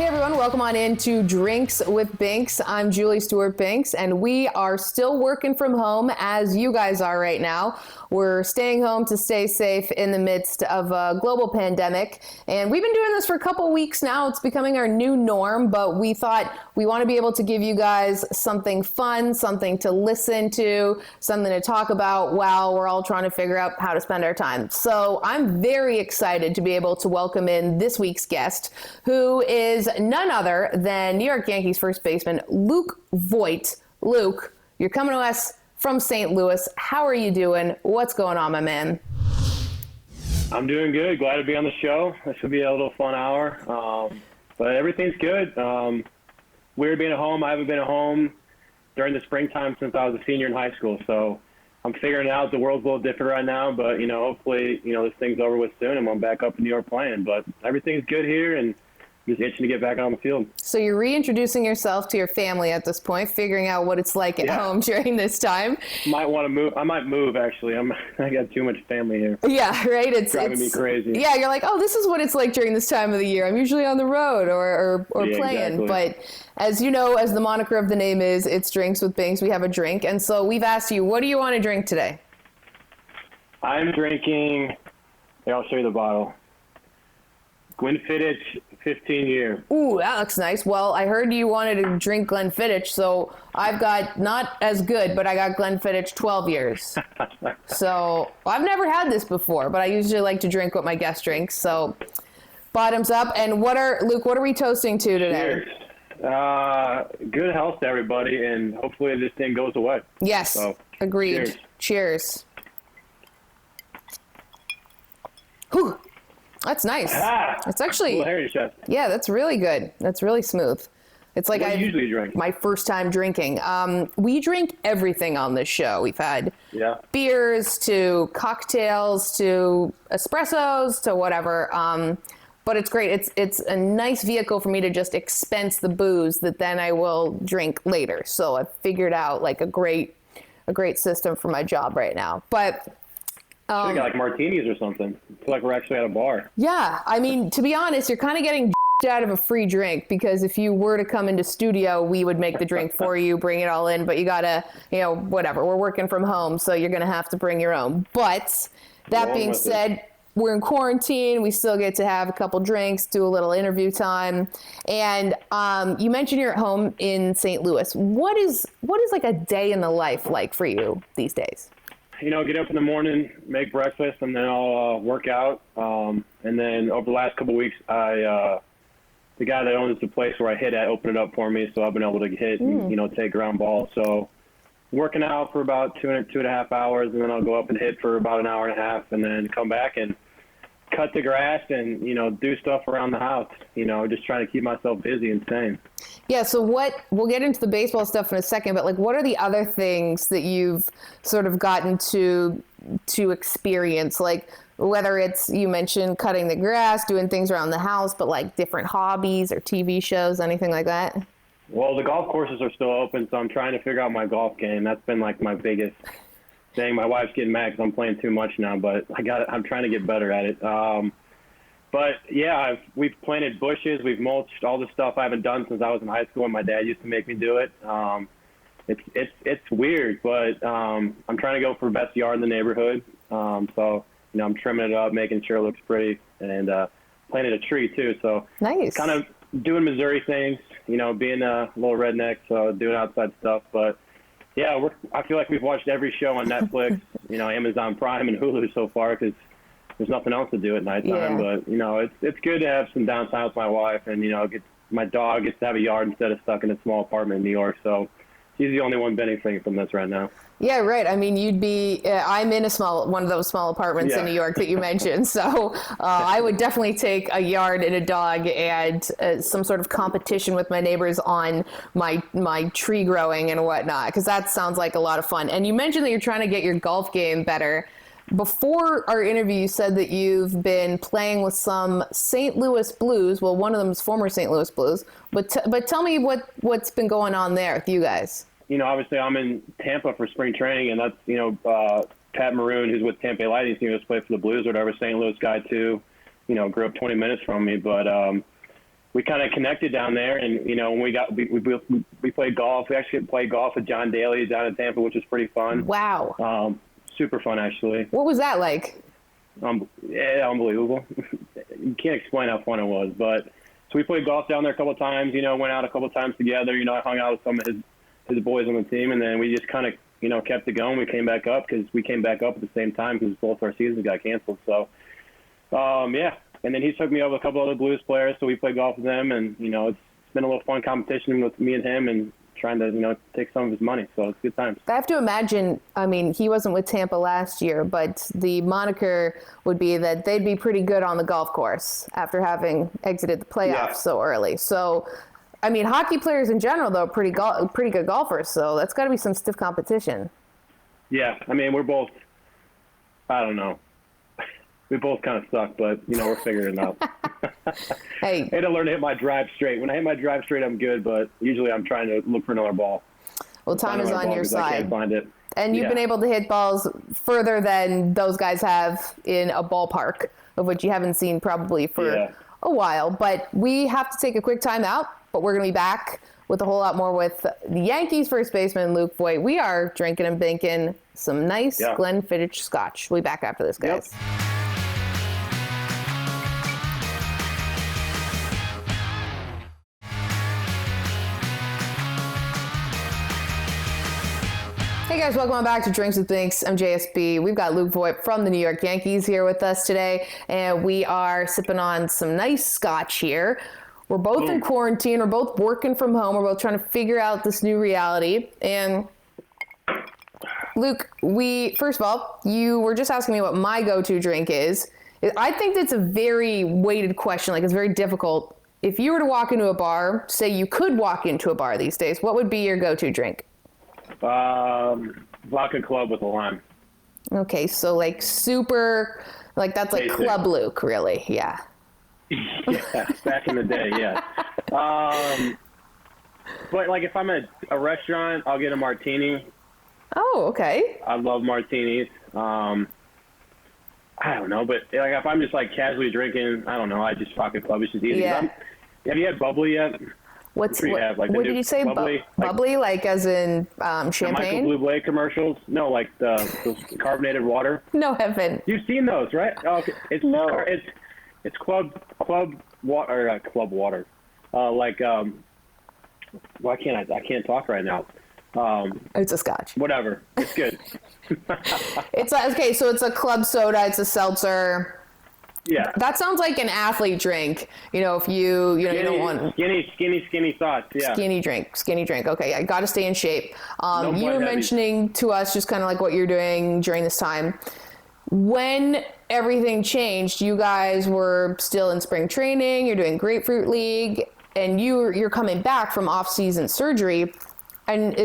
everyone, welcome on into Drinks with Binks. I'm Julie Stewart-Binks, and we are still working from home as you guys are right now. We're staying home to stay safe in the midst of a global pandemic, and we've been doing this for a couple weeks now. It's becoming our new norm, but we thought we want to be able to give you guys something fun, something to listen to, something to talk about while we're all trying to figure out how to spend our time. So I'm very excited to be able to welcome in this week's guest, who is none other than New York Yankees first baseman Luke Voit. Luke, you're coming to us from St. Louis. How are you doing? What's going on, my man? I'm doing good. Glad to be on the show. This should be a little fun hour. But everything's good. Weird being at home. I haven't been at home during the springtime since I was a senior in high school. So I'm figuring it out. The world's a little different right now, but, hopefully, this thing's over with soon and I'm back up in New York playing. But everything's good here and just itching to get back on the field. So you're reintroducing yourself to your family at this point, figuring out what it's like at home during this time. Might want to move. I might move, actually. I got too much family here. Yeah, right? It's driving me crazy. Yeah, you're like, oh, this is what it's like during this time of the year. I'm usually on the road or playing. Exactly. But as you know, as the moniker of the name is, it's Drinks with Binks. We have a drink. And so we've asked you, what do you want to drink today? I'm drinking, here, I'll show you the bottle. Glenfiddich 15-year. Ooh, that looks nice. Well, I heard you wanted to drink Glenfiddich, so I've got not as good, but I got Glenfiddich 12 years. So I've never had this before, but I usually like to drink what my guest drinks. So bottoms up. And Luke, what are we toasting to today? Cheers. Good health to everybody, and hopefully this thing goes away. Yes, so, agreed. Cheers. Whew. That's nice. It's actually, yeah, that's really good. That's really smooth. It's like I usually drink. My first time drinking. We drink everything on this show. We've had beers to cocktails to espressos to whatever. But it's great. It's a nice vehicle for me to just expense the booze that then I will drink later. So I've figured out like a great system for my job right now. But should got like martinis or something. I feel like we're actually at a bar. Yeah, I mean, to be honest, you're kind of getting out of a free drink, because if you were to come into studio, we would make the drink for you, bring it all in, but you gotta, whatever. We're working from home, so you're gonna have to bring your own. But that being said, we're in quarantine. We still get to have a couple drinks, do a little interview time. And you mentioned you're at home in St. Louis. What is like a day in the life like for you these days? Get up in the morning, make breakfast, and then I'll work out. And then over the last couple of weeks, the guy that owns the place where I hit at opened it up for me, so I've been able to hit and, take ground balls. So working out for about 2.5 hours, and then I'll go up and hit for about an hour and a half, and then come back and cut the grass and, do stuff around the house, just trying to keep myself busy and sane. Yeah, so we'll get into the baseball stuff in a second, but what are the other things that you've sort of gotten to experience? Like whether it's, you mentioned cutting the grass, doing things around the house, but like different hobbies or TV shows, anything like that? Well, the golf courses are still open, so I'm trying to figure out my golf game. That's been like my biggest thing. My wife's getting mad because I'm playing too much now, but I'm trying to get better at it. But yeah, we've planted bushes, we've mulched, all the stuff I haven't done since I was in high school, and my dad used to make me do it. It's weird, but I'm trying to go for best yard in the neighborhood. So I'm trimming it up, making sure it looks pretty, and planted a tree too. So nice. Kind of doing Missouri things, being a little redneck, so doing outside stuff. But yeah, I feel like we've watched every show on Netflix, Amazon Prime and Hulu so far, because there's nothing else to do at nighttime. But it's good to have some downtime with my wife, and my dog gets to have a yard instead of stuck in a small apartment in New York. So she's the only one benefiting from this right now. Yeah, right. I mean, I'm in one of those small apartments in New York that you mentioned. So I would definitely take a yard and a dog and some sort of competition with my neighbors on my tree growing and whatnot, because that sounds like a lot of fun. And you mentioned that you're trying to get your golf game better. Before our interview, you said that you've been playing with some St. Louis Blues. Well, one of them is former St. Louis Blues. But tell me what's been going on there with you guys. Obviously I'm in Tampa for spring training, and that's, Pat Maroon, who's with Tampa Lightning, just played for the Blues or whatever, St. Louis guy too, grew up 20 minutes from me. But we kind of connected down there. And, when we played golf. We actually played golf with John Daly down in Tampa, which was pretty fun. Wow. Super fun, actually. What was that like? Yeah, unbelievable. You can't explain how fun it was. But so we played golf down there a couple of times, went out a couple of times together. I hung out with some of his boys on the team, and then we just kind of, kept it going. We came back up because we came back up at the same time because both our seasons got canceled. So, yeah. And then he took me over a couple other Blues players, so we played golf with them, and, it's been a little fun competition with me and him and trying to, take some of his money. So it's good times. I have to imagine, he wasn't with Tampa last year, but the moniker would be that they'd be pretty good on the golf course after having exited the playoffs so early. So, hockey players in general, though, pretty good golfers. So that's got to be some stiff competition. Yeah. We're both, I don't know. We both kind of suck, but, we're figuring it out. Hey. I had to learn to hit my drive straight. When I hit my drive straight, I'm good, but usually I'm trying to look for another ball. Well, time is on your side. I can't find it. And you've been able to hit balls further than those guys have in a ballpark, of which you haven't seen probably for a while. But we have to take a quick time out, but we're going to be back with a whole lot more with the Yankees first baseman, Luke Voit. We are drinking and binking some nice Glenfiddich scotch. We'll be back after this, guys. Yep. Hey guys, welcome on back to Drinks with Binks. I'm JSB. We've got Luke Voit from the New York Yankees here with us today, and we are sipping on some nice scotch here. We're both in quarantine. We're both working from home. We're both trying to figure out this new reality. And Luke, first of all, you were just asking me what my go-to drink is. I think that's a very weighted question. Like, it's very difficult. If you were to walk into a bar, say you could walk into a bar these days, what would be your go-to drink? Vodka Club with a lime. Okay, so like super, like that's like Basic. Club Luke, really, yeah. Yeah, back in the day, yeah. But like if I'm at a restaurant, I'll get a martini. Oh, okay. I love martinis. I don't know, but like if I'm just like casually drinking, I don't know, I just Vodka Club. It's just easy. Yeah. Have you had bubbly yet? What did you say? Bubbly? Bubbly, like as in champagne? The Michael Bublé commercials? No, like those carbonated water. No, haven't. You've seen those, right? Oh, okay. It's club water, or club water. Why can't I can't talk right now. It's a scotch. Whatever. It's good. It's okay. So it's a club soda. It's a seltzer. Yeah. That sounds like an athlete drink. If you don't want skinny thoughts. Yeah. Skinny drink. Okay, I got to stay in shape. No you were mentioning to us just kind of like what you're doing during this time. When everything changed, you guys were still in spring training. You're doing Grapefruit League, and you're coming back from off-season surgery. And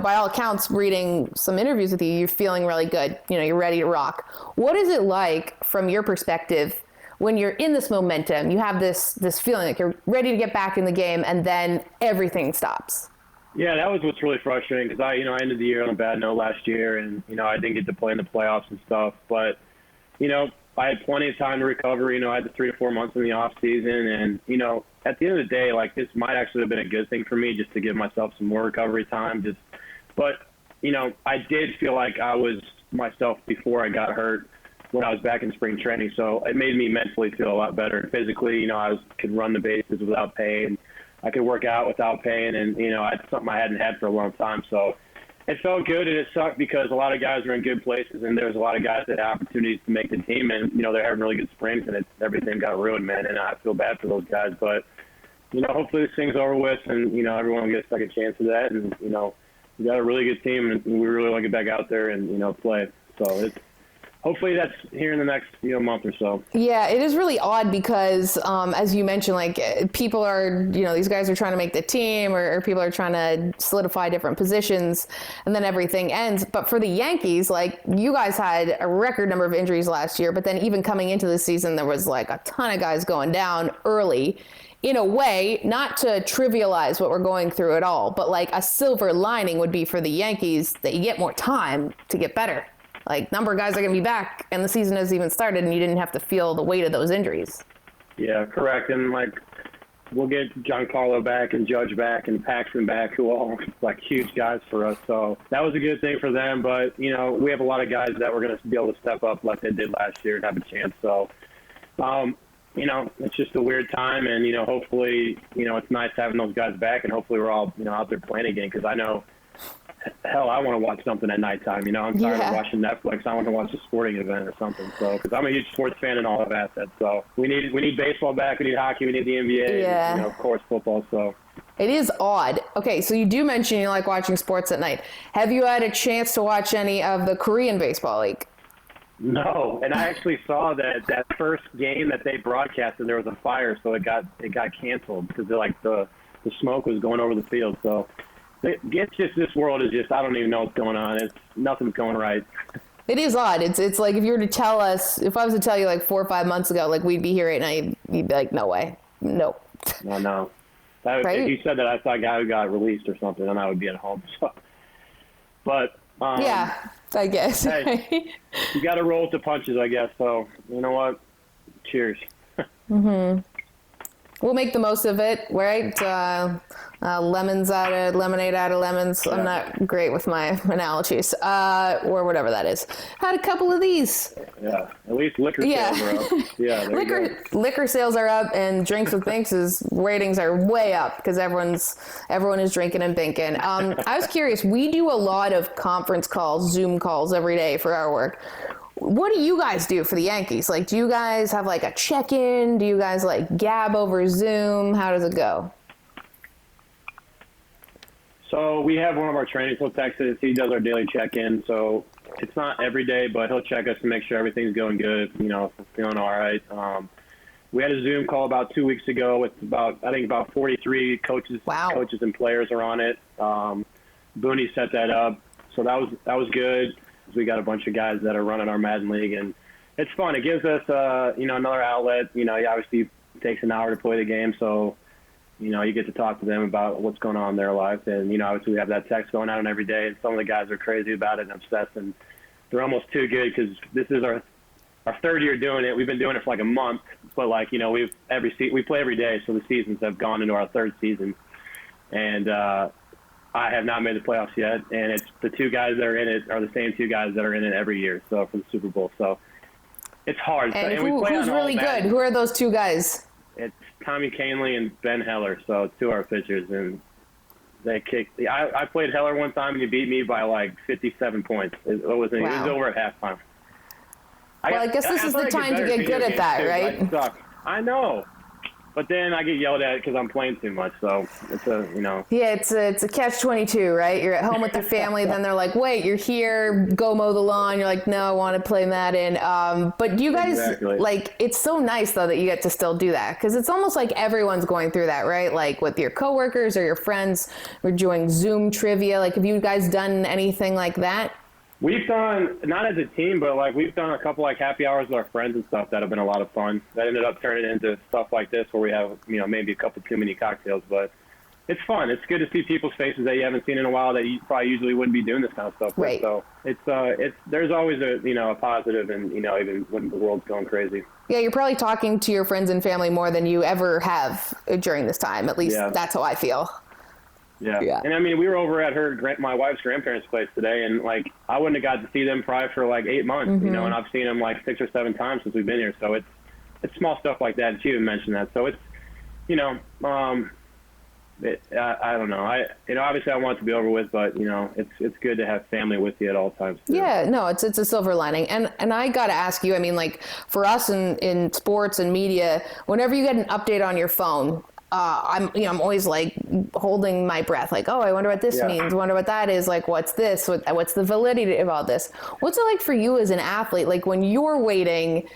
by all accounts, reading some interviews with you, you're feeling really good. You're ready to rock. What is it like from your perspective when you're in this momentum? You have this feeling like you're ready to get back in the game, and then everything stops. Yeah, that was what's really frustrating because I ended the year on a bad note last year, and I didn't get to play in the playoffs and stuff. But I had plenty of time to recover. I had the 3 to 4 months in the off season, and at the end of the day, like, this might actually have been a good thing for me just to give myself some more recovery time. But I did feel like I was myself before I got hurt when I was back in spring training. So it made me mentally feel a lot better. And physically, I could run the bases without pain. I could work out without pain, and it's something I hadn't had for a long time. So it felt good, and it sucked because a lot of guys were in good places, and there's a lot of guys that had opportunities to make the team, and they're having really good springs, and everything got ruined, man. And I feel bad for those guys, but hopefully this thing's over with, and everyone will get a second chance of that, and we got a really good team, and we really want to get back out there and play. So hopefully that's here in the next month or so. Yeah, it is really odd because as you mentioned, like, people are these guys are trying to make the team, or people are trying to solidify different positions, and then everything ends. But for the Yankees, like, you guys had a record number of injuries last year, but then even coming into the season, there was like a ton of guys going down early. In a way, not to trivialize what we're going through at all, but like a silver lining would be for the Yankees that you get more time to get better. Like, number of guys are going to be back, and the season hasn't even started, and you didn't have to feel the weight of those injuries. Yeah, correct. And like, we'll get Giancarlo back and Judge back and Paxton back, who all like huge guys for us. So that was a good thing for them. But, you know, we have a lot of guys that we're going to be able to step up like they did last year and have a chance. So, you know, it's just a weird time. And, you know, hopefully, you know, it's nice having those guys back. And hopefully we're all, you know, out there playing again, because I know, hell, I want to watch something at nighttime. You know, I'm tired of watching Netflix. I want to watch a sporting event or something. So, because I'm a huge sports fan and all have assets. So we need baseball back. We need hockey. We need the NBA. Yeah. And, you know, of course, football. So it is odd. Okay, so you do mention you like watching sports at night. Have you had a chance to watch any of the Korean Baseball League? No, and I actually saw that first game that they broadcasted, there was a fire, so it got canceled because the smoke was going over the field. So it's just, this world is just, I don't even know what's going on. Nothing's going right. It is odd. It's like if you were to tell us, if I was to tell you like 4 or 5 months ago, like we'd be here right now, you'd be like, no way, nope. No. Right? If you said that, I saw a guy who got released or something, and I would be at home. So, but yeah, I guess. Hey, you got to roll with the punches, I guess. So you know what? Cheers. We'll make the most of it, right? Lemonade out of lemons. Yeah. I'm not great with my analogies, or whatever that is. Had a couple of these. Yeah, at least liquor sales are up. Yeah, liquor sales are up, and Drinks with Binks' ratings are way up because everyone is drinking and binking. I was curious. We do a lot of conference calls, Zoom calls every day for our work. What do you guys do for the Yankees? Like, do you guys have like a check-in? Do you guys like gab over Zoom? How does it go? So we have one of our trainers, he'll text us. He does our daily check-in. So it's not every day, but he'll check us to make sure everything's going good, you know, if we're feeling all right. We had a Zoom call about 2 weeks ago with about 43 coaches. Wow. Coaches and players are on it. Boone set that up. So that was good. We got a bunch of guys that are running our Madden League, and it's fun. It gives us, you know, another outlet. You know, it obviously takes an hour to play the game, so, you know, you get to talk to them about what's going on in their life. And, you know, obviously we have that text going out every day, and some of the guys are crazy about it and obsessed, and they're almost too good because this is our third year doing it. We've been doing it for like a month, but, like, you know, we play every day, so the seasons have gone into our third season. And I have not made the playoffs yet, and it's the two guys that are in it are the same two guys that are in it every year. So for the Super Bowl, so it's hard. And we play who's really good? Who are those two guys? It's Tommy Kahnle and Ben Heller. So it's two of our pitchers, and they kicked. I played Heller one time, and he beat me by like 57 points. It was over at halftime. Well, I guess this is the time to get good at that, right? I suck. I know. But then I get yelled at because I'm playing too much. So it's you know. Yeah, it's a catch-22, right? You're at home with your family, then they're like, "Wait, you're here. Go mow the lawn." You're like, "No, I want to play Madden." But you guys, like, it's so nice though that you get to still do that because it's almost like everyone's going through that, right? Like with your coworkers or your friends, we're doing Zoom trivia. Like, have you guys done anything like that? We've done, not as a team, but like we've done a couple like happy hours with our friends and stuff that have been a lot of fun. That ended up turning into stuff like this where we have, you know, maybe a couple too many cocktails, but it's fun. It's good to see people's faces that you haven't seen in a while that you probably usually wouldn't be doing this kind of stuff with. Right. So it's there's always a positive, and, you know, even when the world's going crazy. Yeah, you're probably talking to your friends and family more than you ever have during this time. At least that's how I feel. Yeah. And I mean, we were over at my wife's grandparents' place today, and like I wouldn't have got to see them probably for like 8 months, you know, and I've seen them like 6 or 7 times since we've been here. So it's small stuff like that. And she even mentioned that. So it's, you know, I don't know. Obviously I want it to be over with, but, you know, it's good to have family with you at all times too. Yeah, no, it's a silver lining. And I got to ask you, I mean, like for us in sports and media, whenever you get an update on your phone, I'm always like holding my breath, like, oh, I wonder what this means. I wonder what that is. Like, what's this? What's the validity of all this? What's it like for you as an athlete? Like when you're waiting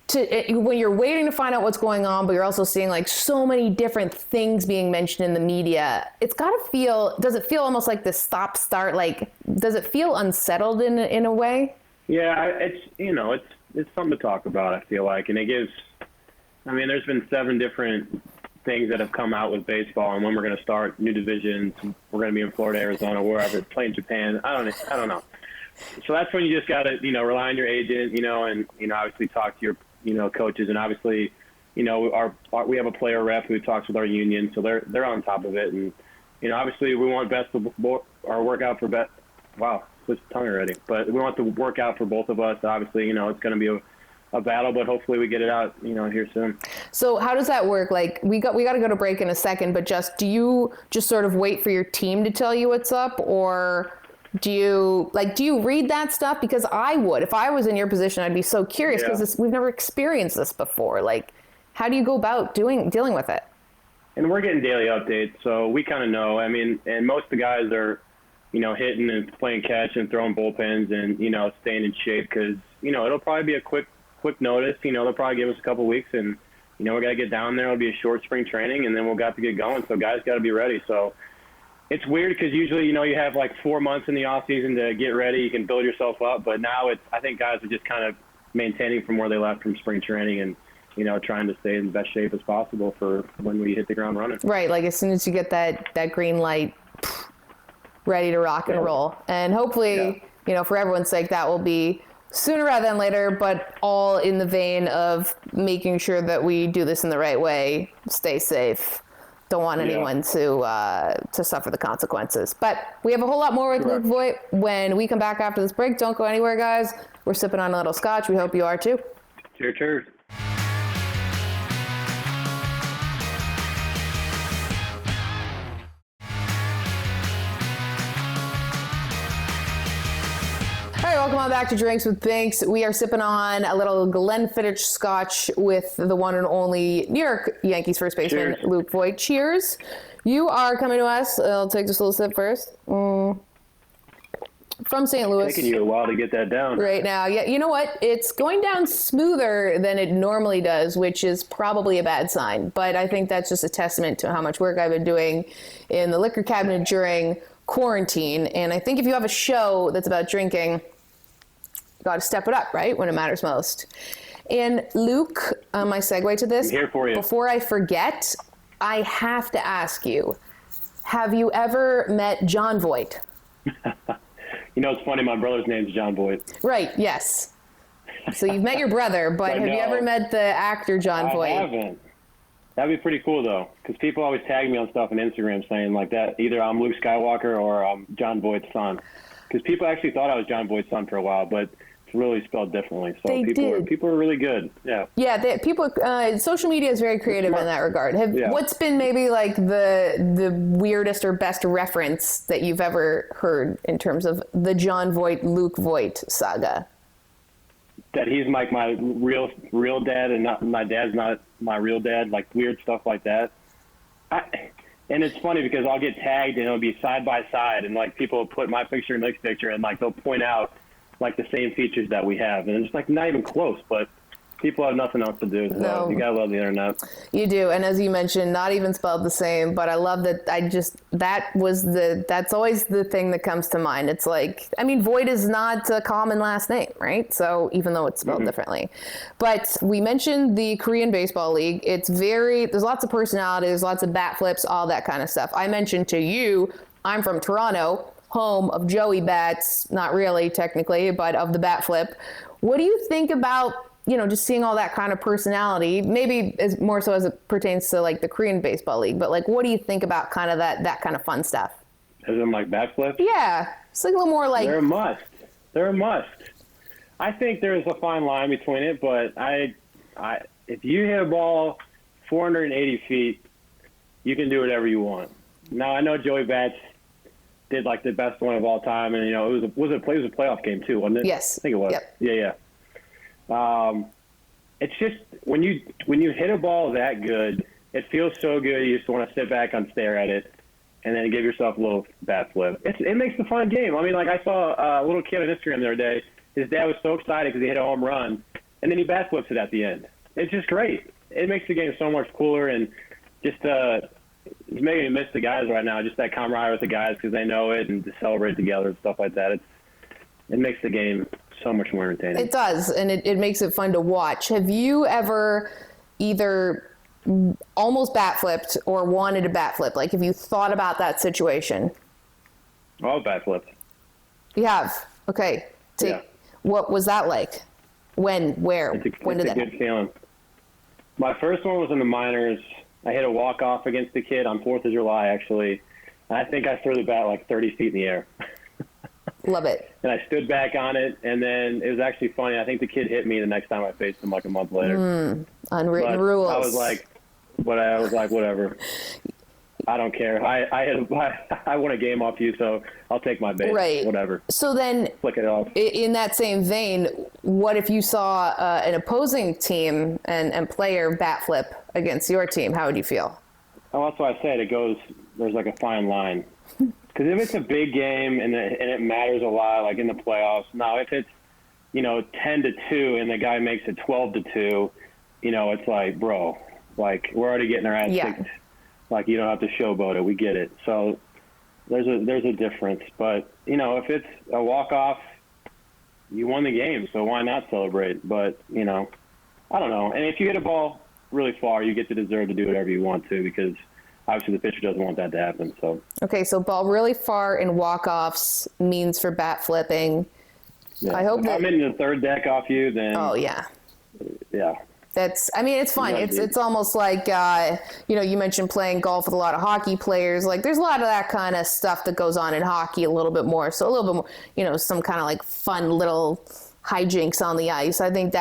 to find out what's going on, but you're also seeing like so many different things being mentioned in the media. Does it feel almost like this stop start? Like, does it feel unsettled in a way? Yeah, it's something to talk about, I feel like. And there's been 7 different things that have come out with baseball and when we're going to start new divisions. We're going to be in Florida, Arizona, wherever, playing Japan. I don't know. So that's when you just got to, rely on your agent, and, obviously talk to your, coaches. And obviously we have a player rep who talks with our union, so they're on top of it. And, obviously we want our workout for best. Wow, switched tongue already. But we want to work out for both of us. Obviously, it's going to be a battle, but hopefully we get it out, here soon. So how does that work? Like we got to go to break in a second, but do you just sort of wait for your team to tell you what's up, or do you read that stuff? Because I would, if I was in your position, I'd be so curious because we've never experienced this before. Like, how do you go about dealing with it? And we're getting daily updates, so we kind of know. I mean, and most of the guys are, hitting and playing catch and throwing bullpens and, staying in shape because, it'll probably be a quick notice. They'll probably give us a couple weeks and, we got to get down there. It'll be a short spring training and then we'll got to get going. So guys got to be ready. So it's weird because usually, you have like 4 months in the off season to get ready. You can build yourself up. But now I think guys are just kind of maintaining from where they left from spring training and, trying to stay in the best shape as possible for when we hit the ground running. Right. Like as soon as you get that green light, ready to rock and roll. And hopefully, for everyone's sake, that will be sooner rather than later, but all in the vein of making sure that we do this in the right way, stay safe. Don't want anyone to suffer the consequences. But we have a whole lot more with Luke Voit when we come back after this break. Don't go anywhere, guys. We're sipping on a little scotch. We hope you are too. Cheers, cheers. All right, welcome on back to Drinks with Binks. We are sipping on a little Glenfiddich scotch with the one and only New York Yankees first baseman, Luke Voit. Cheers. You are coming to us. I'll take just a little sip first. From St. Louis. It's taking you a while to get that down. Right now. Yeah, you know what? It's going down smoother than it normally does, which is probably a bad sign. But I think that's just a testament to how much work I've been doing in the liquor cabinet during quarantine. And I think if you have a show that's about drinking, got to step it up, right, when it matters most. And Luke, my segue to this, I'm here for you. Before I forget, I have to ask you, have you ever met John Voit? It's funny, my brother's name's John Voit. Right, yes. So you've met your brother, but have you ever met the actor John Voit? I haven't. That'd be pretty cool, though, because people always tag me on stuff on Instagram saying like that, either I'm Luke Skywalker or I'm John Voight's son. Because people actually thought I was John Voight's son for a while, but really spelled differently. So people are really good. Yeah. Yeah. Social media is very creative in that regard. What's been maybe like the weirdest or best reference that you've ever heard in terms of the John Voit, Luke Voit saga? That he's like my real dad and not my dad's not my real dad, like weird stuff like that. And it's funny because I'll get tagged and it'll be side by side and like people will put my picture and Nick's picture and like they'll point out like the same features that we have, and it's like not even close, but people have nothing else to do, so no. You gotta love the internet. You do, and as you mentioned, not even spelled the same, but I love that. That's always the thing that comes to mind. It's like, I mean, Voit is not a common last name, right? So even though it's spelled differently, but we mentioned the Korean Baseball League. There's lots of personalities, lots of bat flips, all that kind of stuff. I mentioned to you, I'm from Toronto, home of Joey Bats, not really technically, but of the bat flip. What do you think about, just seeing all that kind of personality, maybe as more so as it pertains to like the Korean Baseball League, but like, what do you think about kind of that kind of fun stuff? As in like bat flips? Yeah. It's like a little more like. They're a must. I think there's a fine line between it, but if you hit a ball 480 feet, you can do whatever you want. Now I know Joey Bats did like the best one of all time, and it was a playoff game too, wasn't it? Yes, I think it was. Yep. Yeah. It's just when you hit a ball that good, it feels so good. You just want to sit back and stare at it, and then give yourself a little bat flip. It makes a fun game. I mean, like I saw a little kid on Instagram the other day. His dad was so excited because he hit a home run, and then he bat flips it at the end. It's just great. It makes the game so much cooler, and just it's making me miss the guys right now, just that camaraderie with the guys because they know it and to celebrate together and stuff like that. It makes the game so much more entertaining. It does, and it makes it fun to watch. Have you ever either almost bat flipped or wanted a bat flip? Like, have you thought about that situation? Oh, bat flipped. You have? Okay. Yeah. What was that like? When? Where? When did that happen? It's a good feeling. My first one was in the minors. I hit a walk-off against a kid on 4th of July, actually. And I think I threw the bat like 30 feet in the air. Love it. And I stood back on it, and then it was actually funny. I think the kid hit me the next time I faced him like a month later. Unwritten rules. I was like, whatever. I don't care. I won a game off you, so I'll take my base. Right. Whatever. So then, flick it off. In that same vein, what if you saw an opposing team and player bat flip against your team? How would you feel? Oh, that's why I said there's like a fine line. Because if it's a big game and it matters a lot, like in the playoffs, now if it's 10-2 and the guy makes it 12-2, it's like, bro, like we're already getting our ass kicked. Like you don't have to showboat it. We get it. So there's a difference. But if it's a walk off, you won the game. So why not celebrate? But I don't know. And if you hit a ball really far, you get to deserve to do whatever you want to because obviously the pitcher doesn't want that to happen. So okay, so ball really far in walk offs means for bat flipping. Yeah. I hope if I'm in the third deck off you, then yeah. It's fun. It's almost like, you mentioned playing golf with a lot of hockey players. Like there's a lot of that kind of stuff that goes on in hockey a little bit more. So a little bit more, some kind of like fun little hijinks on the ice. I think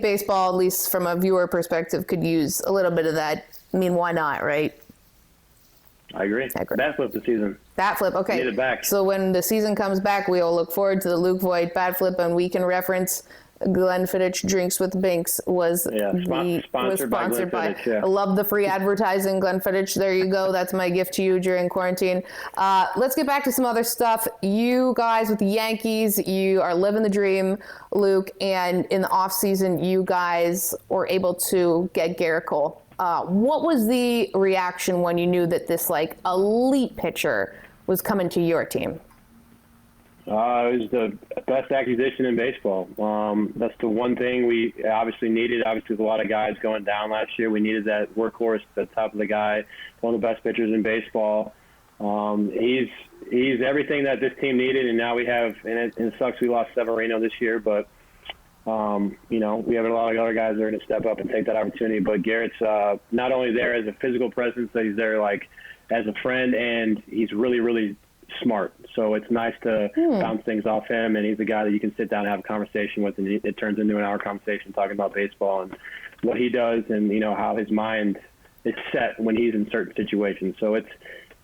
baseball, at least from a viewer perspective, could use a little bit of that. I mean, why not, right? I agree. Bat flip the season. Bat flip, okay. Get it back. So when the season comes back, we will look forward to the Luke Voit bat flip, and we can reference Glenfiddich Drinks with Binks was sponsored by. Yeah. I love the free advertising, Glenfiddich. There you go. That's my gift to you during quarantine. Let's get back to some other stuff. You guys with the Yankees, you are living the dream, Luke. And in the off season, you guys were able to get Garrett Cole. What was the reaction when you knew that this elite pitcher was coming to your team? It was the best acquisition in baseball. That's the one thing we obviously needed. Obviously, with a lot of guys going down last year, we needed that workhorse at the top of the guy, one of the best pitchers in baseball. He's everything that this team needed, and now we have. And it sucks we lost Severino this year, but we have a lot of other guys that are going to step up and take that opportunity. But Garrett's not only there as a physical presence, but he's there as a friend, and he's really, really smart. So it's nice to bounce things off him, and he's a guy that you can sit down and have a conversation with, and it turns into an hour conversation talking about baseball and what he does and how his mind is set when he's in certain situations. So it's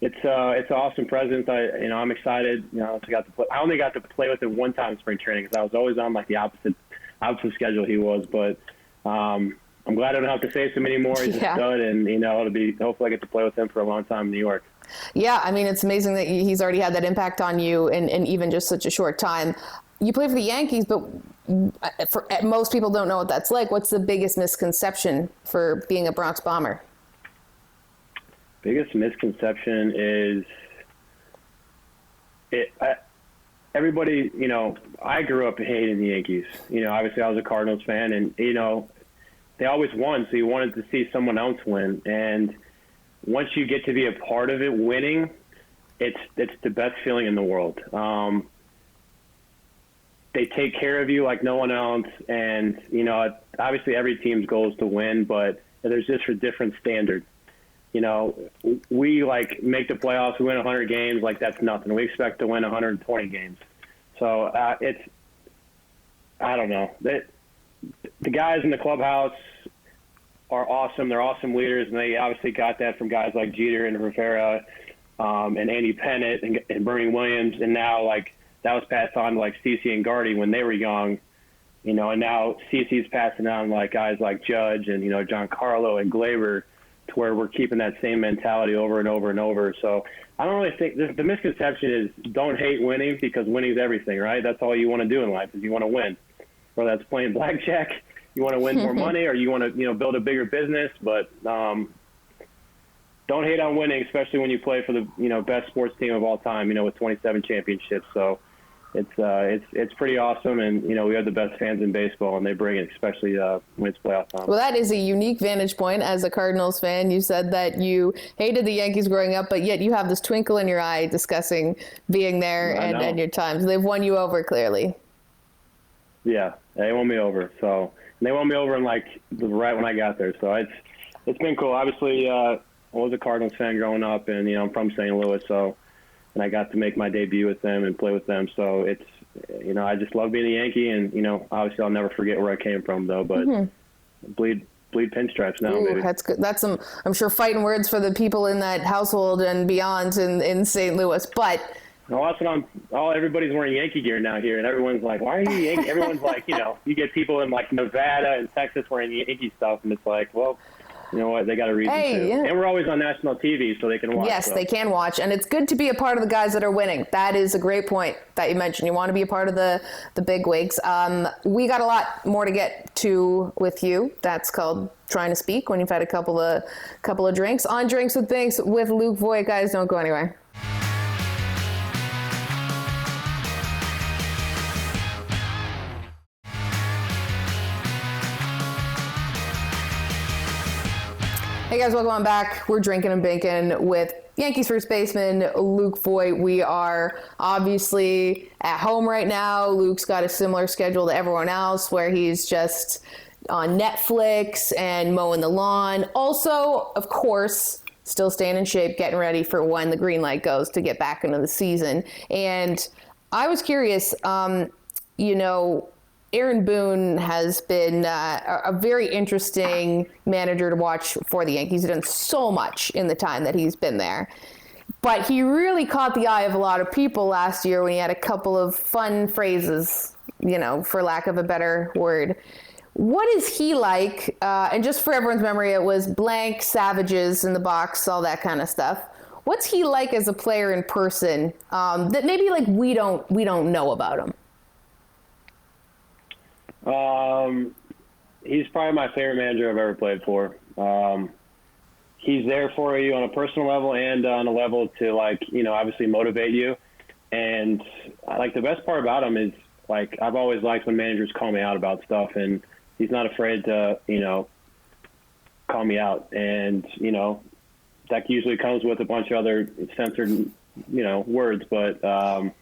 an awesome presence. I'm excited. I only got to play with him one time in spring training because I was always on the opposite schedule he was, but I'm glad I don't have to face him anymore. He's a stud, and hopefully I get to play with him for a long time in New York. Yeah, I mean, it's amazing that he's already had that impact on you in even just such a short time. You play for the Yankees, but most people don't know what that's like. What's the biggest misconception for being a Bronx Bomber? Biggest misconception is everybody, I grew up hating the Yankees. Obviously I was a Cardinals fan, and, they always won, so you wanted to see someone else win. And once you get to be a part of it winning, it's the best feeling in the world. They take care of you like no one else, and obviously every team's goal is to win, but there's just a different standard. We make the playoffs, we win 100 games, that's nothing. We expect to win 120 games. So I don't know. The guys in the clubhouse are awesome. They're awesome leaders, and they obviously got that from guys like Jeter and Rivera and Andy Pettitte and Bernie Williams, and now that was passed on to CeCe and Gardy when they were young, and now CeCe's passing on guys like Judge and Giancarlo and Glaber, to where we're keeping that same mentality over and over and over. So I don't really think the misconception is don't hate winning, because winning is everything, right? That's all you want to do in life is you want to win. Whether that's playing blackjack, you want to win more money, or you want to build a bigger business. But don't hate on winning, especially when you play for the best sports team of all time. With 27 championships. So it's pretty awesome, and we have the best fans in baseball, and they bring it, especially when it's playoff time. Well, that is a unique vantage point as a Cardinals fan. You said that you hated the Yankees growing up, but yet you have this twinkle in your eye discussing being there and your times. They've won you over, clearly. Yeah, they won me over. So, and they won me over in right when I got there. So it's been cool. Obviously, I was a Cardinals fan growing up, and I'm from St. Louis, so and I got to make my debut with them and play with them. So it's I just love being a Yankee, and obviously I'll never forget where I came from though. But bleed pinstripes now, Ooh, baby. that's good. That's some, I'm sure, fighting words for the people in that household and beyond in St. Louis. But Well, that's what everybody's wearing Yankee gear now here, and everyone's like, "Why are you Yankee?" Everyone's like, you get people in like Nevada and Texas wearing Yankee stuff, and it's like, well, you know what? They got a reason to. yeah. And we're always on national TV, so they can watch. Yes, so. they can watch, and it's good to be a part of the guys that are winning. That is a great point that you mentioned. You want to be a part of the big wigs. We got a lot more to get to with you. That's called trying to speak when you've had a couple of drinks. On Drinks with Binks with Luke Voit. Guys, don't go anywhere. Hey guys, welcome back. We're drinking and binking with Yankees first baseman Luke Voit. We are obviously at home right now. Luke's got a similar schedule to everyone else where he's just on Netflix and mowing the lawn. Also, of course, still staying in shape, getting ready for when the green light goes to get back into the season. And I was curious, Aaron Boone has been a very interesting manager to watch for the Yankees. He's done so much in the time that he's been there. But he really caught the eye of a lot of people last year when he had a couple of fun phrases, for lack of a better word. What is he like? And just for everyone's memory, it was blank, savages in the box, all that kind of stuff. What's he like as a player in person that maybe we don't know about him? He's probably my favorite manager I've ever played for. He's there for you on a personal level and on a level to obviously motivate you. And the best part about him is I've always liked when managers call me out about stuff, and he's not afraid to, call me out. And, that usually comes with a bunch of other censored, words, but,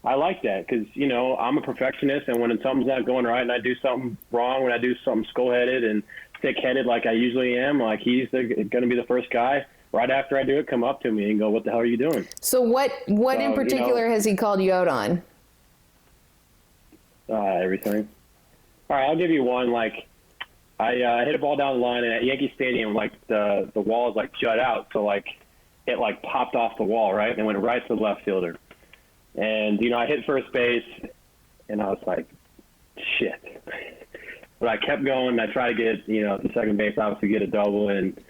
I like that because, I'm a perfectionist, and when something's not going right and I do something wrong, when I do something skull-headed and thick-headed like I usually am, he's going to be the first guy right after I do it come up to me and go, "What the hell are you doing?" So what in particular has he called you out on? Everything. All right, I'll give you one. I hit a ball down the line, and at Yankee Stadium, the wall is jut out, so it popped off the wall, right, and went right to the left fielder. And, I hit first base, and I was like, shit. But I kept going. I tried to get, to second base, obviously get a double, and,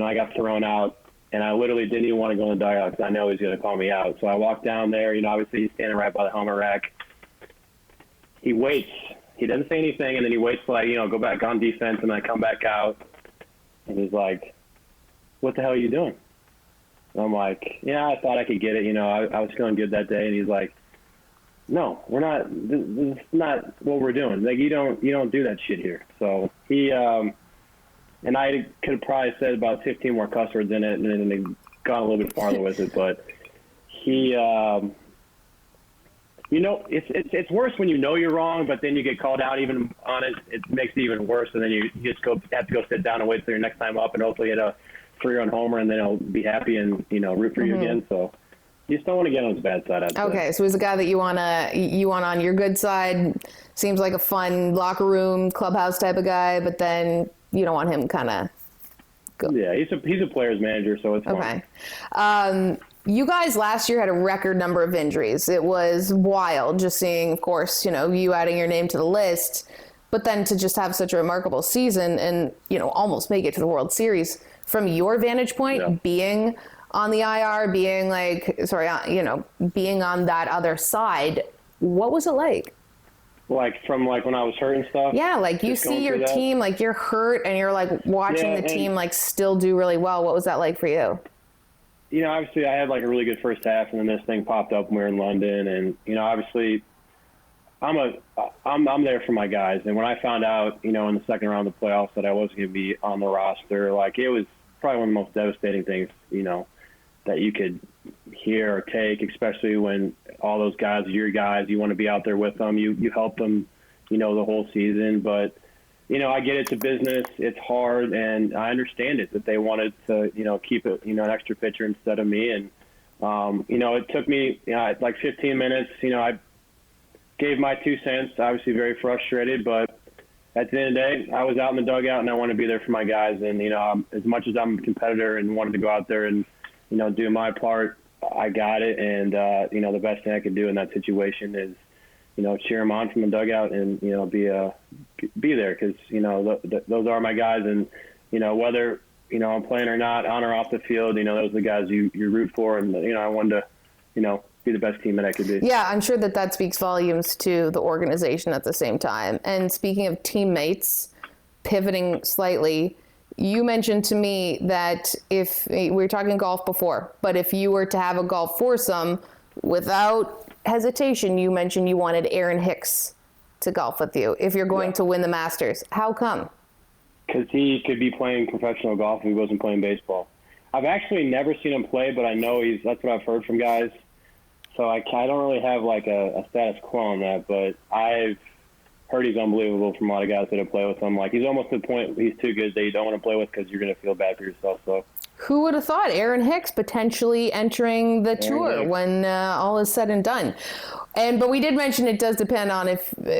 I got thrown out. And I literally didn't even want to go in the dugout because I know he's going to call me out. So I walked down there. Obviously he's standing right by the helmet rack. He waits. He doesn't say anything, and then he waits till I, go back on defense, and I come back out. And he's like, "What the hell are you doing?" And I'm like, "Yeah, I thought I could get it. I was feeling good that day." And he's like, "No, we're not. This is not what we're doing. You don't do that shit here." So he, and I could have probably said about 15 more cuss words in it, and then gone a little bit farther with it. But he, it's worse when you're wrong, but then you get called out even on it. It makes it even worse, and then you just have to go sit down and wait till your next time up, and hopefully hit a 3-run homer, and then he'll be happy and root for you again. So you just don't want to get on his bad side. Okay, so he's a guy that you want on your good side. Seems like a fun locker room, clubhouse type of guy, but then you don't want him kind of go. Yeah, he's a player's manager, so it's fine. Okay. You guys last year had a record number of injuries. It was wild just seeing, of course, you adding your name to the list, but then to just have such a remarkable season and, almost make it to the World Series. From your vantage point, being on the IR, being being on that other side, what was it like? From when I was hurt and stuff? Yeah, you see your team, you're hurt and you're watching the team still do really well. What was that like for you? Obviously I had a really good first half, and then this thing popped up when we were in London, and obviously I'm there for my guys. And when I found out, in the second round of the playoffs that I wasn't going to be on the roster, it was probably one of the most devastating things, that you could hear or take, especially when all those guys are your guys. You want to be out there with them. You help them, the whole season. But, I get it's a business. It's hard, and I understand it that they wanted to, keep it, an extra pitcher instead of me. And, it took me like 15 minutes. I gave my 2 cents, obviously very frustrated, but at the end of the day, I was out in the dugout and I want to be there for my guys. And, as much as I'm a competitor and wanted to go out there and, do my part, I got it. And, the best thing I could do in that situation is, cheer them on from the dugout and, be there because, those are my guys. And, whether, I'm playing or not, on or off the field, those are the guys you root for. And, I wanted to, be the best team that I could be. Yeah, I'm sure that speaks volumes to the organization at the same time. And speaking of teammates, pivoting slightly, you mentioned to me that if we were talking golf before, but if you were to have a golf foursome, without hesitation, you mentioned you wanted Aaron Hicks to golf with you if you're going to win the Masters. How come? Because he could be playing professional golf if he wasn't playing baseball. I've actually never seen him play, but I know that's what I've heard from guys. So I don't really have like a status quo on that, but I've heard he's unbelievable from a lot of guys that have played with him. Like he's almost to the point he's too good that you don't want to play with because you're going to feel bad for yourself. So who would have thought Aaron Hicks potentially entering the tour when all is said and done? But we did mention it does depend on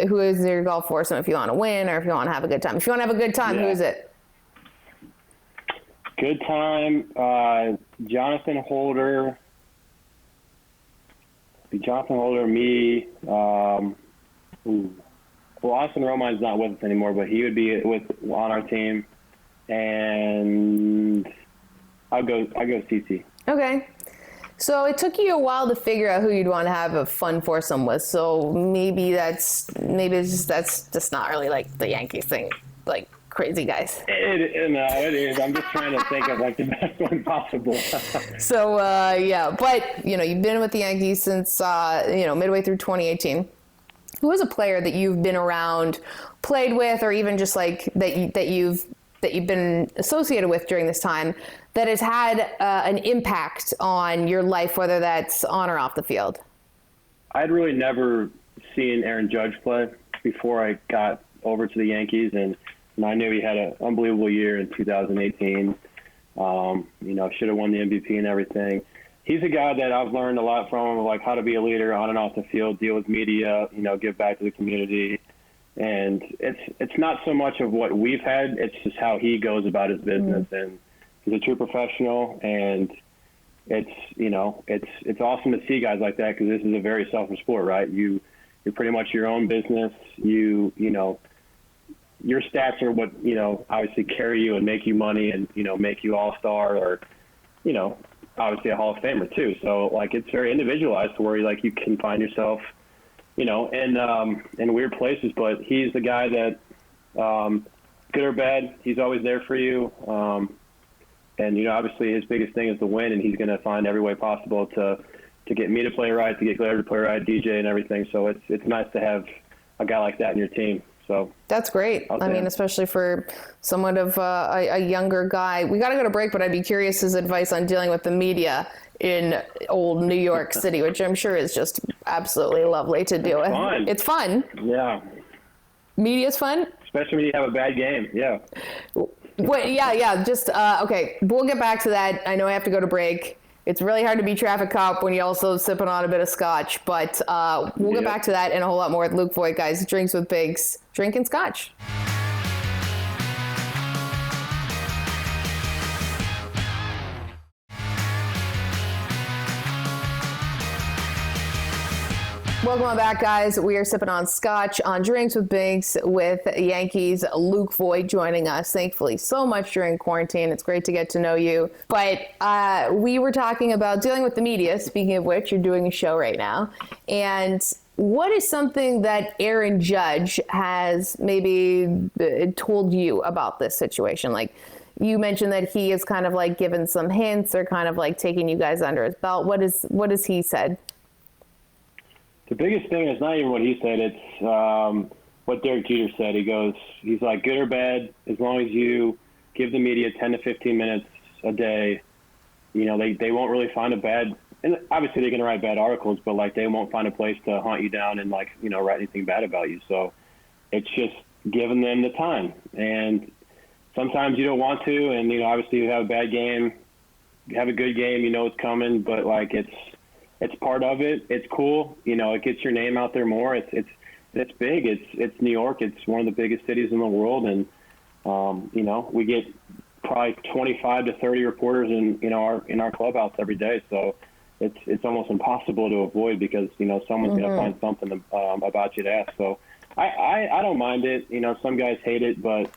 who is your golf foursome, if you want to win or if you want to have a good time. If you want to have a good time, who is it? Good time, Jonathan Holder. Jonathan Holder, me. Well, Austin Romine's not with us anymore, but he would be on our team, and I'll go CC. Okay. So it took you a while to figure out who you'd want to have a fun foursome with. So maybe that's just not really like the Yankees thing, like crazy guys. It is. I'm just trying to think of like the best one possible. So but you've been with the Yankees since midway through 2018. Who is a player that you've been around, played with, or even just like that you've been associated with during this time that has had an impact on your life, whether that's on or off the field? I'd really never seen Aaron Judge play before I got over to the Yankees, and I knew he had an unbelievable year in 2018. Should have won the MVP and everything. He's a guy that I've learned a lot from, like how to be a leader on and off the field, deal with media, give back to the community. And it's not so much of what we've had, it's just how he goes about his business. Mm-hmm. And he's a true professional, and it's awesome to see guys like that because this is a very selfish sport, right? You're pretty much your own business. Your stats are what, obviously carry you and make you money and, make you all-star or, obviously a Hall of Famer too. So like it's very individualized to where you can find yourself, in weird places, but he's the guy that, good or bad, he's always there for you. And, obviously his biggest thing is to win, and he's going to find every way possible to get me to play right, to get Claire to play right, DJ and everything. So it's nice to have a guy like that in your team. So that's great. I mean, especially for somewhat of a younger guy. We got to go to break, but I'd be curious his advice on dealing with the media in old New York City, which I'm sure is just absolutely lovely to deal with. Fun. It's fun. Yeah. Media's fun? Especially when you have a bad game. Yeah. Wait, yeah. Just, okay. We'll get back to that. I know I have to go to break. It's really hard to be traffic cop when you're also sipping on a bit of scotch, but we'll get back to that and a whole lot more with Luke Voit, guys. Drinks with Binks, drinking scotch. Welcome back, guys. We are sipping on scotch on Drinks with Binks with Yankees Luke Voit joining us, thankfully, so much during quarantine. It's great to get to know you. But we were talking about dealing with the media, speaking of which, you're doing a show right now. And what is something that Aaron Judge has maybe told you about this situation? Like, you mentioned that he is kind of like given some hints or kind of like taking you guys under his belt. What has he said? The biggest thing is not even what he said. It's what Derek Jeter said. He's like, good or bad, as long as you give the media 10 to 15 minutes a day, they won't really find a bad, and obviously they're going to write bad articles, but like they won't find a place to hunt you down and write anything bad about you. So it's just giving them the time. And sometimes you don't want to, and, you know, obviously you have a bad game, you have a good game, you know it's coming, but, like, it's part of it. It's cool. You know, it gets your name out there more. It's big. It's New York. It's one of the biggest cities in the world. And, you know, we get probably 25 to 30 reporters in our clubhouse every day. So it's almost impossible to avoid because, you know, someone's going to find something about you to ask. So I don't mind it. You know, some guys hate it, but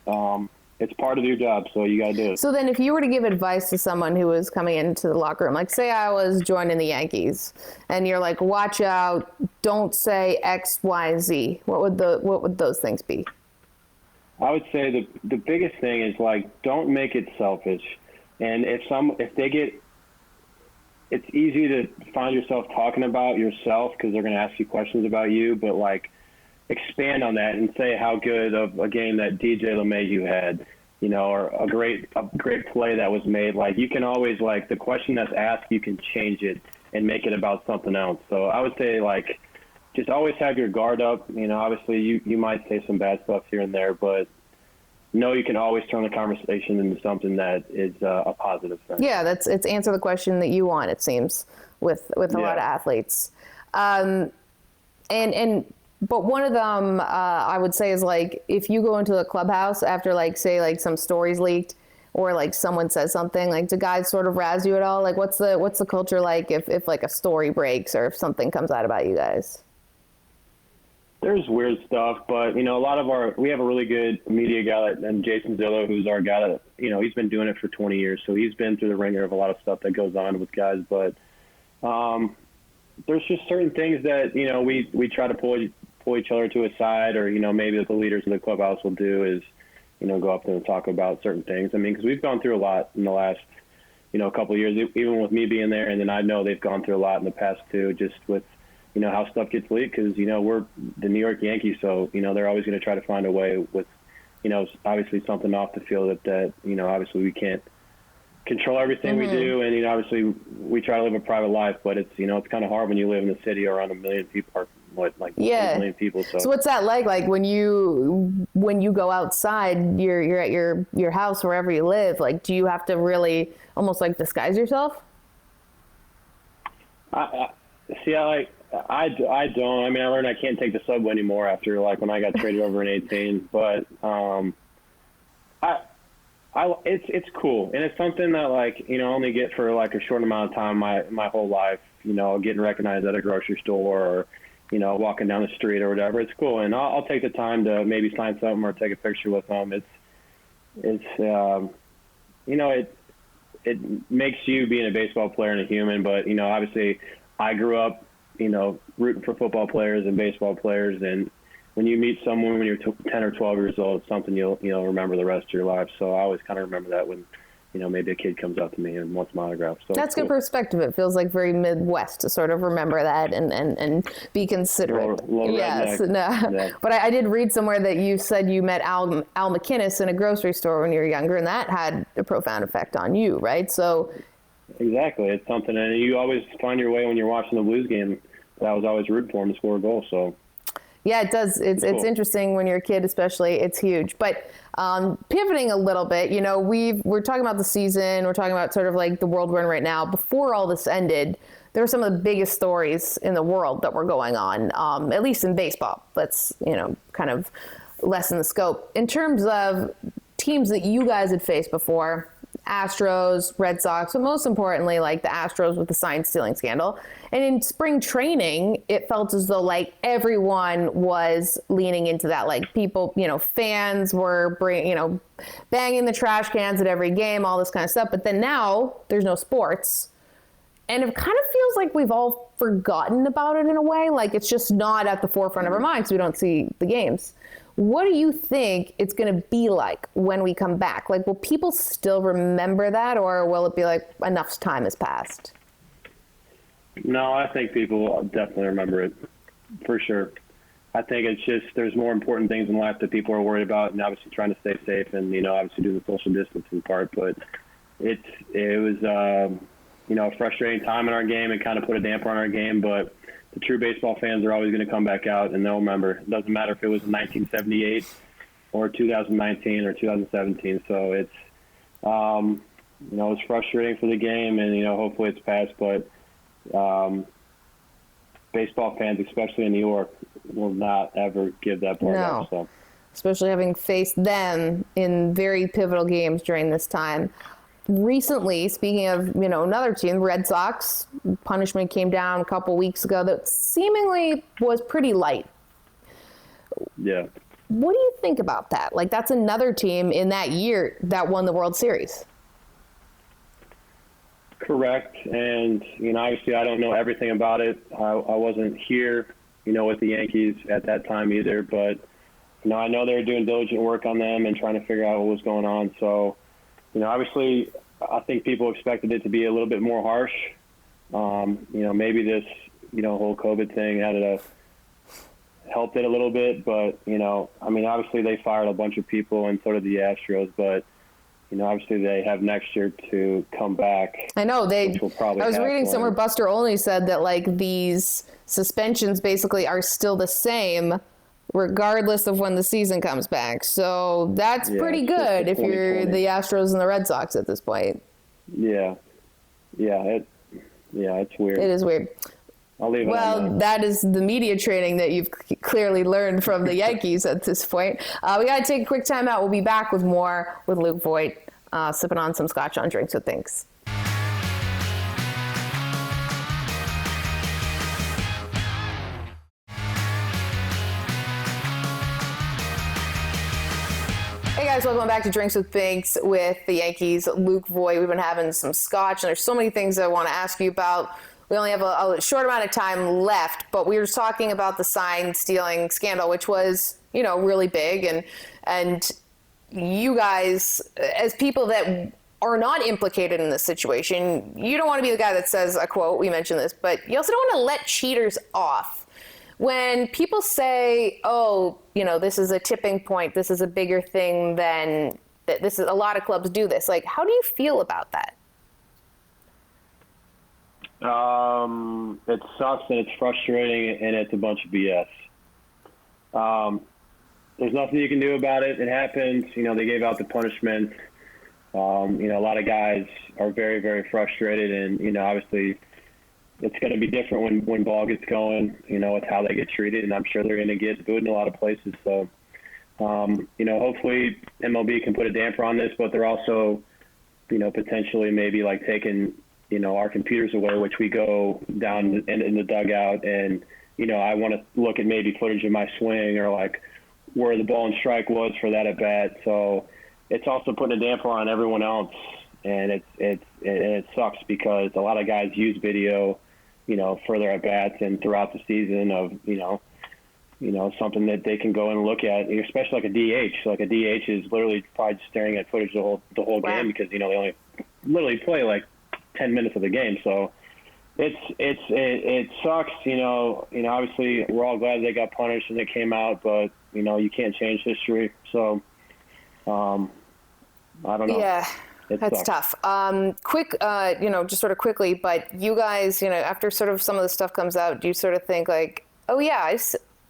it's part of your job, so you got to do it. So then if you were to give advice to someone who was coming into the locker room, like say I was joining the Yankees and you're like, watch out, don't say X, Y, Z, what would those things be? I would say the biggest thing is, like, don't make it selfish. And if they get, it's easy to find yourself talking about yourself because they're going to ask you questions about you, but, like, expand on that and say how good of a game that DJ LeMahieu had, you know, or a great play that was made. Like, you can always, like, the question that's asked, you can change it and make it about something else. So I would say, like, just always have your guard up. You know, obviously you might say some bad stuff here and there, but know you can always turn the conversation into something that is a positive thing. Yeah, it's answer the question that you want, it seems, with a lot of athletes. But one of them, I would say, is like if you go into the clubhouse after, like, say, like some stories leaked or like someone says something, like, do guys sort of razz you at all? Like, what's the culture like if like a story breaks or if something comes out about you guys? There's weird stuff, but, you know, we have a really good media guy, and Jason Zillow, who's our guy that, you know, he's been doing it for 20 years. So he's been through the ringer of a lot of stuff that goes on with guys. But there's just certain things that, you know, we try to pull each other to a side, or, you know, maybe the leaders of the clubhouse will do is, you know, go up there and talk about certain things. I mean, because we've gone through a lot in the last, you know, couple of years, even with me being there. And then I know they've gone through a lot in the past too, just with, you know, how stuff gets leaked, because, you know, we're the New York Yankees. So, you know, they're always going to try to find a way with, you know, obviously something off the field that, you know, obviously we can't control everything we do. And, you know, obviously we try to live a private life, but it's, you know, it's kind of hard when you live in the city around 1 million people, or like 1 million people. So what's that like? Like when you go outside, you're at your house, wherever you live, like, do you have to really almost like disguise yourself? I don't. I mean, I learned I can't take the subway anymore after, like, when I got traded over in 18. But it's cool, and it's something that, like, you know, only get for like a short amount of time my whole life. You know, getting recognized at a grocery store, or, you know, walking down the street or whatever. It's cool, and I'll take the time to maybe sign something or take a picture with them. It's you know, it makes you being a baseball player and a human. But, you know, obviously I grew up, you know, rooting for football players and baseball players, and when you meet someone when you're 10 or 12 years old, it's something you'll remember the rest of your life. So I always kind of remember that when, you know, maybe a kid comes up to me and wants my autograph. So that's good perspective. It feels like very Midwest to sort of remember that and be considerate. Yes, no. But I did read somewhere that you said you met Al McInnes in a grocery store when you were younger, and that had a profound effect on you, right? So exactly, it's something, and you always find your way when you're watching the Blues game. I was always rooting for him to score a goal. So yeah, it does. It's interesting when you're a kid, especially. It's huge. But pivoting a little bit, you know, we're talking about the season. We're talking about sort of like the world we're in right now. Before all this ended, there were some of the biggest stories in the world that were going on, at least in baseball. Let's, you know, kind of lessen the scope. In terms of teams that you guys had faced before, Astros, Red Sox, but most importantly, like the Astros with the sign stealing scandal. And in spring training, it felt as though like everyone was leaning into that. Like people, you know, fans were banging the trash cans at every game, all this kind of stuff. But then now there's no sports. And it kind of feels like we've all forgotten about it in a way. Like it's just not at the forefront of our minds. We don't see the games. What do you think it's going to be like when we come back? Like, will people still remember that, or will it be like enough time has passed? No, I think people will definitely remember it, for sure. I think it's just there's more important things in life that people are worried about, and obviously trying to stay safe and, you know, obviously do the social distancing part. But it was, you know, a frustrating time in our game and kind of put a damper on our game. But the true baseball fans are always going to come back out, and they'll remember. It doesn't matter if it was in 1978 or 2019 or 2017. So it's, it's frustrating for the game, and, hopefully it's passed. But baseball fans, especially in New York, will not ever give that part up. So. Especially having faced them in very pivotal games during this time. Recently, speaking of, another team, Red Sox, punishment came down a couple weeks ago that seemingly was pretty light. Yeah. What do you think about that? Like, that's another team in that year that won the World Series. Correct. And, obviously I don't know everything about it. I wasn't here, with the Yankees at that time either, but I know they were doing diligent work on them and trying to figure out what was going on. So, obviously, I think people expected it to be a little bit more harsh. Maybe this, whole COVID thing helped it a little bit. But, obviously they fired a bunch of people, and so did the Astros. But, obviously they have next year to come back. I know I was reading one. somewhere Buster Olney said that, like, these suspensions basically are still the same regardless of when the season comes back. So that's pretty good if you're the Astros and the Red Sox at this point. Yeah. It's weird. It is weird. I'll leave it on that is the media training that you've clearly learned from the Yankees at this point. We got to take a quick time out. We'll be back with more with Luke Voit, sipping on some scotch on Drinks with Binks. Hey guys, welcome back to Drinks with Binks with the Yankees, Luke Voit. We've been having some scotch, and there's so many things I want to ask you about. We only have a short amount of time left, but we were just talking about the sign stealing scandal, which was, really big. And you guys, as people that are not implicated in this situation, you don't want to be the guy that says a quote, we mentioned this, but you also don't want to let cheaters off. When people say, this is a tipping point, this is a bigger thing than that, this is a lot of clubs do this. Like, how do you feel about that? It sucks and it's frustrating and it's a bunch of BS. There's nothing you can do about it. It happened. They gave out the punishment. A lot of guys are very, very frustrated, and, obviously it's going to be different when ball gets going, with how they get treated, and I'm sure they're going to get booed in a lot of places. So, hopefully MLB can put a damper on this, but they're also, potentially maybe like taking, our computers away, which we go down in the dugout, and, I want to look at maybe footage of my swing or like where the ball and strike was for that at bat. So it's also putting a damper on everyone else. And it sucks because a lot of guys use video, for their at bats and throughout the season of, something that they can go and look at, especially like a DH. Like a DH is literally probably just staring at footage the whole game because, they only literally play like 10 minutes of the game. So it sucks, obviously we're all glad they got punished and it came out, but, you can't change history. So, I don't know. Yeah. That's tough. Quick, just sort of quickly, but you guys, after sort of some of the stuff comes out, do you sort of think like, oh yeah,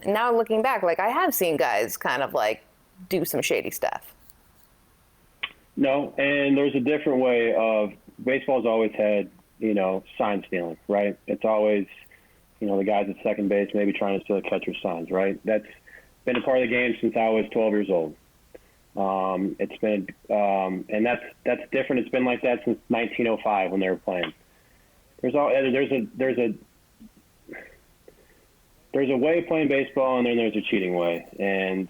now looking back, like I have seen guys kind of like do some shady stuff? No, and there's a different way of, baseball's always had, sign stealing, right? It's always, the guys at second base maybe trying to steal a catcher's signs, right? That's been a part of the game since I was 12 years old. It's been, and that's different. It's been like that since 1905 when they were playing. There's a way of playing baseball, and then there's a cheating way. And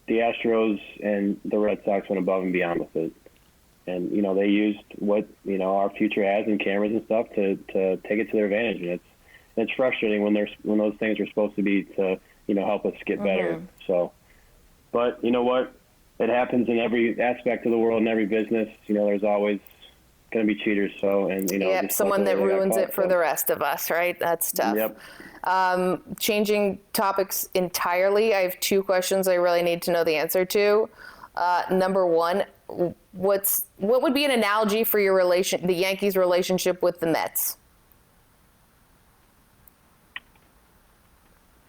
the Astros and the Red Sox went above and beyond with it. And, they used what, our future has in cameras and stuff to take it to their advantage. And it's frustrating when those things are supposed to be to, help us get better. Mm-hmm. So, but you know what? It happens in every aspect of the world, in every business. There's always going to be cheaters. So, and, someone that ruins it for the rest of us, right? That's tough. Yep. Changing topics entirely, I have two questions I really need to know the answer to. Number one, what would be an analogy for the Yankees' relationship with the Mets?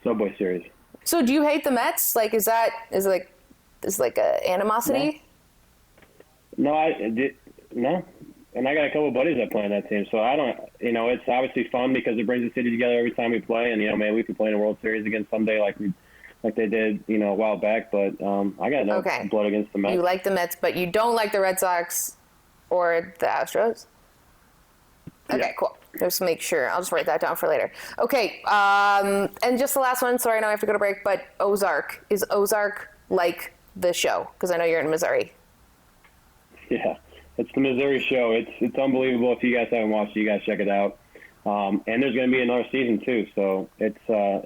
Subway Series. So do you hate the Mets? Like, is like a animosity? No, no. And I got a couple buddies that play on that team, so I don't. It's obviously fun because it brings the city together every time we play, and maybe we could play in a World Series again someday, like they did, a while back. But I got no blood against the Mets. You like the Mets, but you don't like the Red Sox or the Astros? Okay, Yeah. cool. Just make sure. I'll just write that down for later. Okay, and just the last one. Sorry, I know I have to go to break, but Ozark. Is Ozark like the show? Because I know you're in Missouri. Yeah, it's the Missouri show. It's unbelievable. If you guys haven't watched it, you guys check it out. And there's going to be another season too, so it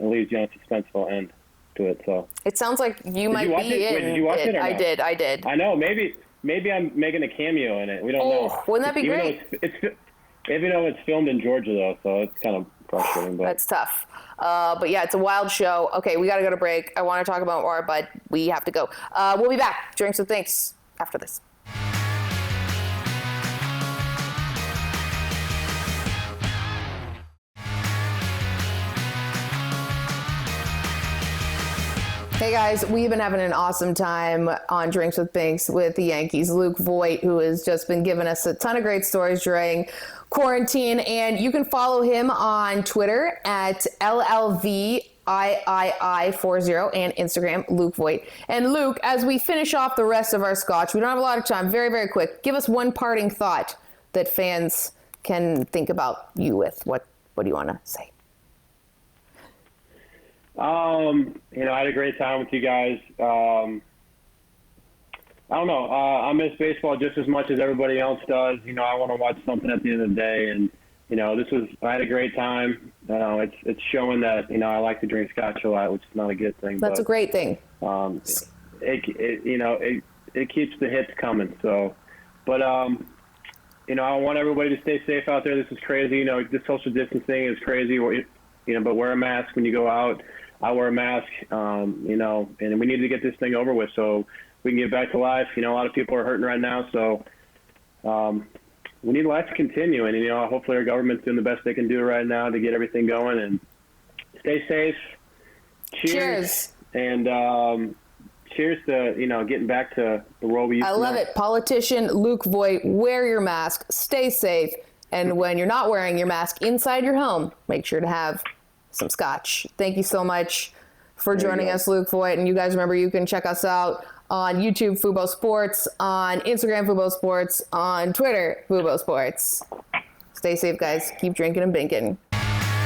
leaves you on a suspenseful end to it. So it sounds like you might be in. Wait, did you watch it? Or no? I did. I know. Maybe I'm making a cameo in it. We don't know. Wouldn't that be great? Even though it's filmed in Georgia, though, so it's kind of frustrating. But That's tough. But yeah, it's a wild show. Okay, we got to go to break. I want to talk about more, but we have to go. We'll be back. Drinks with Binks after this. Hey guys, we've been having an awesome time on Drinks with Binks with the Yankees. Luke Voit, who has just been giving us a ton of great stories during quarantine, and you can follow him on Twitter at LLVIII40 and Instagram, Luke Voit. And Luke, as we finish off the rest of our scotch, we don't have a lot of time, very, very quick. Give us one parting thought that fans can think about you with. What do you want to say? I had a great time with you guys. I don't know. I miss baseball just as much as everybody else does. I want to watch something at the end of the day, and I had a great time. It's showing that I like to drink scotch a lot, which is not a good thing. That's a great thing. It keeps the hits coming. So, but I want everybody to stay safe out there. This is crazy. The social distancing is crazy. But wear a mask when you go out. I wear a mask, and we need to get this thing over with so we can get back to life. A lot of people are hurting right now, so we need life to continue. And, hopefully our government's doing the best they can do right now to get everything going. And stay safe. Cheers. And cheers to, getting back to the world we used to know. I love it. Politician Luke Voit, wear your mask, stay safe. And when you're not wearing your mask inside your home, make sure to have some scotch. Thank you so much for joining us, Luke Voit. And you guys remember, you can check us out on YouTube, Fubo Sports, on Instagram, Fubo Sports, on Twitter, Fubo Sports. Stay safe, guys. Keep drinking and binking.